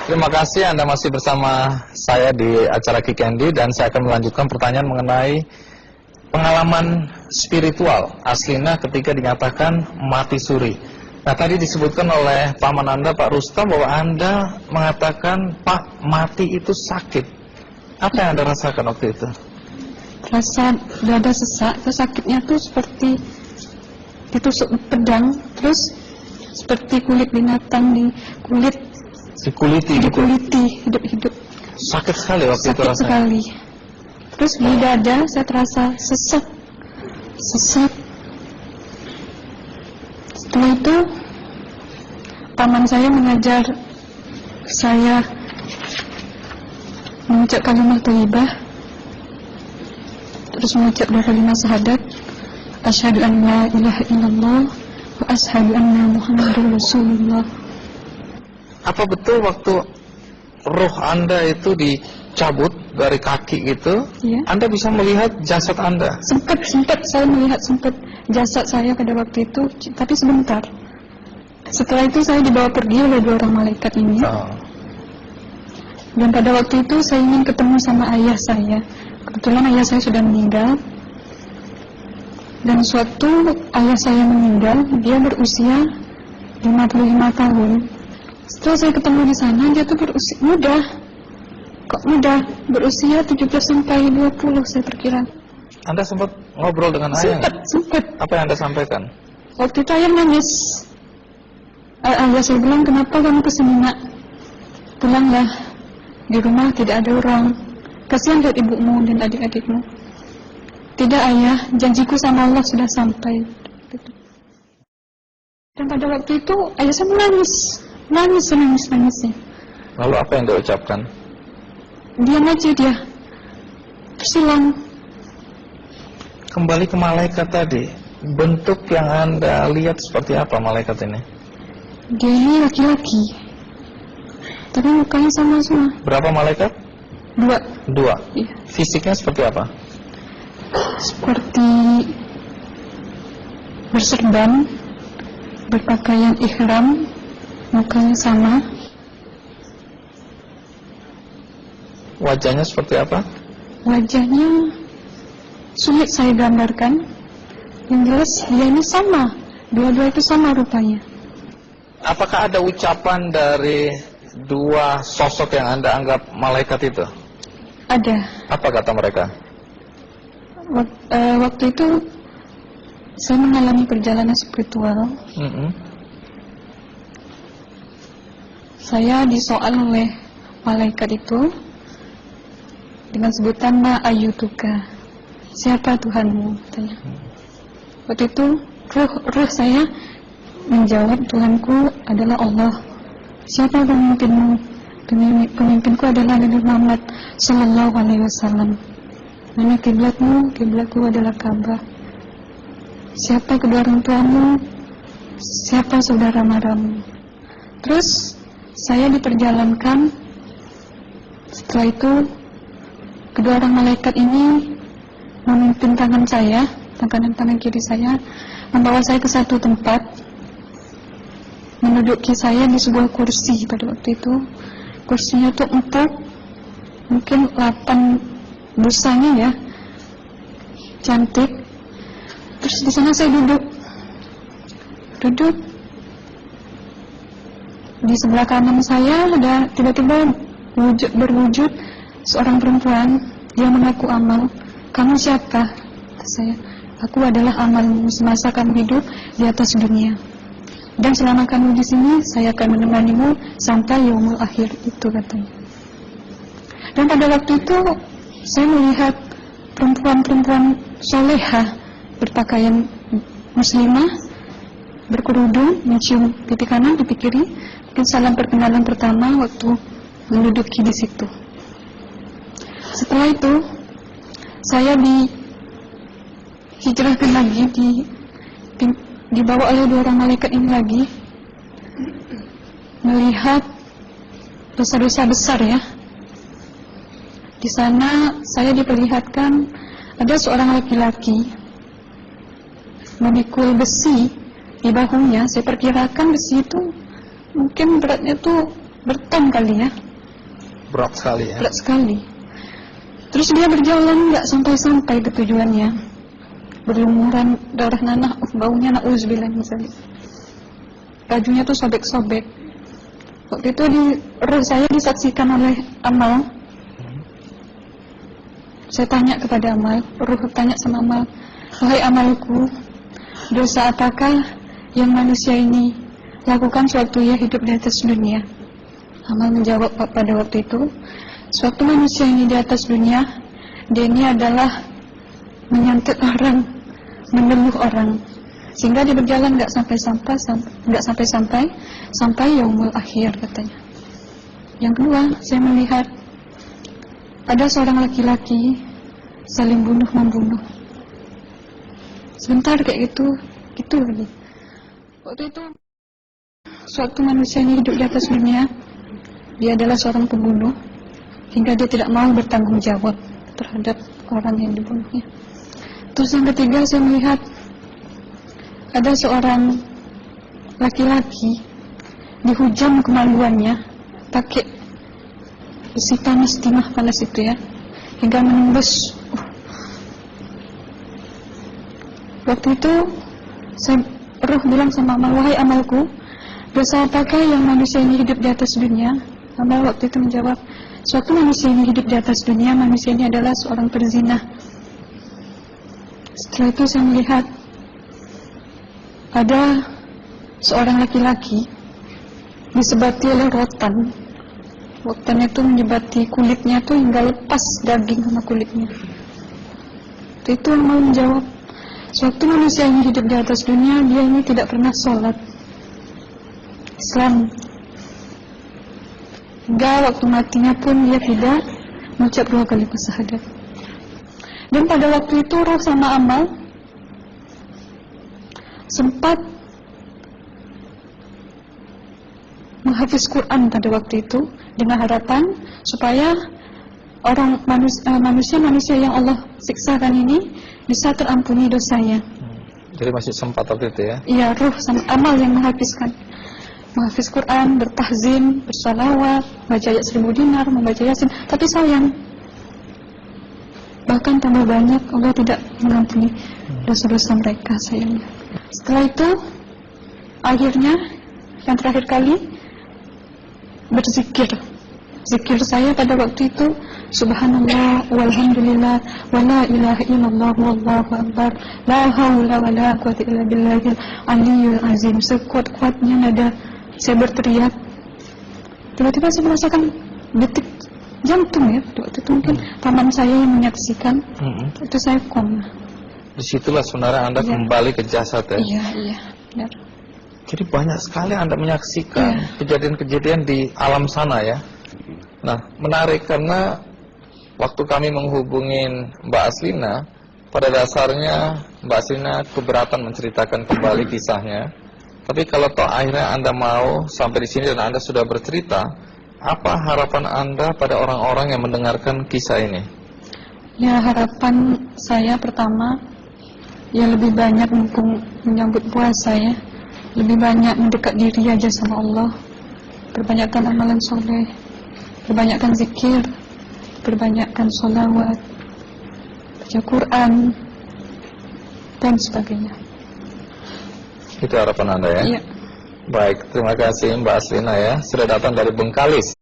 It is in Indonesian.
Terima kasih Anda masih bersama saya di acara Ki Candy, dan saya akan melanjutkan pertanyaan mengenai pengalaman spiritual aslinya ketika dinyatakan mati suri. Nah, tadi disebutkan oleh paman Anda, Pak Rustam, bahwa Anda mengatakan, Pak, mati itu sakit. Apa yang Anda rasakan waktu itu? Rasa dada sesak, terus sakitnya tuh seperti ditusuk pedang, terus seperti kulit binatang Dikuliti gitu? dikuliti hidup-hidup. Sakit sekali waktu itu Sakit rasanya? sekali. Terus di dada saya terasa sesak. Setelah itu paman saya mengajar saya mengucap kalimat thayyibah, terus mengucap dua kalimat syahadat, asyhadu an la ilaha illallah wa asyhadu anna muhammadar rasulullah. Apa betul waktu roh Anda itu dicabut dari kaki gitu, Ya. Anda bisa melihat jasad Anda? Sempat saya melihat jasad saya pada waktu itu, tapi sebentar. Setelah itu saya dibawa pergi oleh dua orang malaikat ini. Dan pada waktu itu saya ingin ketemu sama ayah saya. Kebetulan ayah saya sudah meninggal. Dan suatu ayah saya meninggal, dia berusia 55 tahun. Setelah saya ketemu di sana, dia tuh berusia muda. Kok muda? Berusia 17 sampai 20 saya perkira. Anda sempat ngobrol dengan ayah? Sempat. Apa yang Anda sampaikan? Waktu itu ayah nangis. Ayah saya bilang, kenapa kamu kesini nak? Pulanglah. Di rumah tidak ada orang. Kasihan lihat ibumu dan adik-adikmu. Tidak ayah, janjiku sama Allah sudah sampai. Dan pada waktu itu ayah saya menangis. Lalu apa yang dia ucapkan? Diam aja dia. Tersilang. Kembali ke malaikat tadi, bentuk yang Anda lihat seperti apa malaikat ini? Dia ini laki-laki, tapi mukanya sama semua. Berapa malaikat? Dua. Iya. Fisiknya seperti apa? Seperti berserban, berpakaian ihram, mukanya sama. Wajahnya seperti apa? Wajahnya sulit saya gambarkan. Yang jelas dia ini sama, dua-dua itu sama rupanya. Apakah ada ucapan dari dua sosok yang Anda anggap malaikat itu? Ada. Apa kata mereka? Waktu itu saya mengalami perjalanan spiritual. Saya disoal oleh malaikat itu dengan sebutan ma ayyutuka, siapa Tuhanmu, katanya. Waktu itu ruh saya menjawab, Tuhanku adalah Allah. Siapa pemimpinmu? Pemimpinku adalah Nabi Muhammad sallallahu alaihi wasallam. Mana kiblatmu? Kiblatku adalah Ka'bah. Siapa kedua orang tuamu? Siapa saudara maramu? Terus saya diperjalankan. Setelah itu kedua orang malaikat ini memimpin tangan saya, tangan kiri saya, membawa saya ke satu tempat, menduduki saya di sebuah kursi. Pada waktu itu kursinya tuh empuk, mungkin 8 busanya ya, cantik. Terus di sana saya duduk. Di sebelah kanan saya ada tiba-tiba berwujud seorang perempuan. Dia mengaku amal. Kamu siapa? Kata saya. Aku adalah amalmu semasa kamu hidup di atas dunia. Dan selama kamu di sini, saya akan menemanimu sampai yaumul akhir, itu katanya. Dan pada waktu itu saya melihat perempuan-perempuan solehah berpakaian muslimah, berkerudung, mencium pipi kanan, pipi kiri. Mungkin salam perkenalan pertama waktu menduduki di situ. Setelah itu saya dihijrahkan lagi, dibawa oleh dua orang malaikat ini lagi, melihat dosa-dosa besar ya. Di sana saya diperlihatkan ada seorang laki-laki memikul besi di bahunya. Saya perkirakan besi itu mungkin beratnya tuh berton kali ya, Berat sekali ya. berat sekali. Terus dia berjalan nggak sampai-sampai ke tujuannya, berlumuran darah nanah, baunya na'udzubillah misalnya. Bajunya tuh sobek-sobek. Waktu itu roh saya disaksikan oleh Amal. Saya tanya kepada Amal, roh tanya sama Amal, wahai Amalku, dosa apakah yang manusia ini lakukan sewaktu ia hidup di atas dunia? Amal menjawab pada waktu itu, sewaktu manusia ini di atas dunia, dia ini adalah menyantet orang, meneluh orang, sehingga dia berjalan nggak sampai yaumul akhir katanya. Yang kedua, saya melihat ada seorang laki-laki saling bunuh-membunuh. Sebentar kayak gitu lagi. Waktu itu, suatu manusia ini hidup di atas dunia, dia adalah seorang pembunuh, hingga dia tidak mau bertanggung jawab terhadap orang yang dibunuhnya. Terus yang ketiga, saya melihat ada seorang laki-laki dihujam kemaluannya pakai besi panas, timah panas itu ya, hingga menembus. Waktu itu roh bilang sama Amal, wahai Amalku, dosa apakah yang manusia ini hidup di atas dunia? Amal waktu itu menjawab, suatu manusia ini hidup di atas dunia, manusia ini adalah seorang perzina. Setelah itu saya melihat ada seorang laki-laki disebati oleh rotan. Rotan itu menyebati kulitnya tuh hingga lepas daging sama kulitnya. Itu yang mau menjawab, suatu manusia ini hidup di atas dunia, dia ini tidak pernah sholat Islam. Hingga waktu matinya pun dia tidak mengucap 2 kali syahadat. Dan pada waktu itu roh sama Amal sempat menghafiz Quran pada waktu itu dengan harapan supaya orang manusia yang Allah siksakan ini bisa terampuni dosanya. Jadi masih sempat waktu itu ya? Iya, roh sama Amal yang menghafiz Quran, bertahzim, bersalawat, baca ayat 1000 dinar, membaca Yasin. Tapi sayang, bahkan tambah banyak Allah tidak mengampuni dosa-dosa mereka, sayangnya. Setelah itu, akhirnya yang terakhir kali berzikir. Zikir saya pada waktu itu, subhanallah, walhamdulillah, wa la ilaha illallah, wallahu akbar, la haula wa la quwwata illa billahil aliyyil azim. Sekuat-kuatnya nada saya berteriak. Tiba-tiba saya merasakan detik jantung ya. Waktu itu mungkin paman saya yang menyaksikan. Itu saya koma. Disitulah sebenarnya Anda kembali ke jasad ya? Iya, benar. Jadi banyak sekali Anda menyaksikan kejadian-kejadian di alam sana ya. Nah, menarik karena waktu kami menghubungin Mbak Aslina, pada dasarnya Mbak Aslina keberatan menceritakan kembali kisahnya. Tapi kalau toh akhirnya Anda mau sampai di sini dan Anda sudah bercerita, apa harapan Anda pada orang-orang yang mendengarkan kisah ini? Ya, harapan saya pertama, ya lebih banyak mumpung menyambut puasa ya, lebih banyak mendekat diri aja sama Allah, perbanyakkan amalan soleh, perbanyakkan zikir, perbanyakkan sholawat, baca Quran, dan sebagainya. Itu harapan Anda ya? Iya. Baik, terima kasih Mbak Aslina ya, sudah datang dari Bengkalis.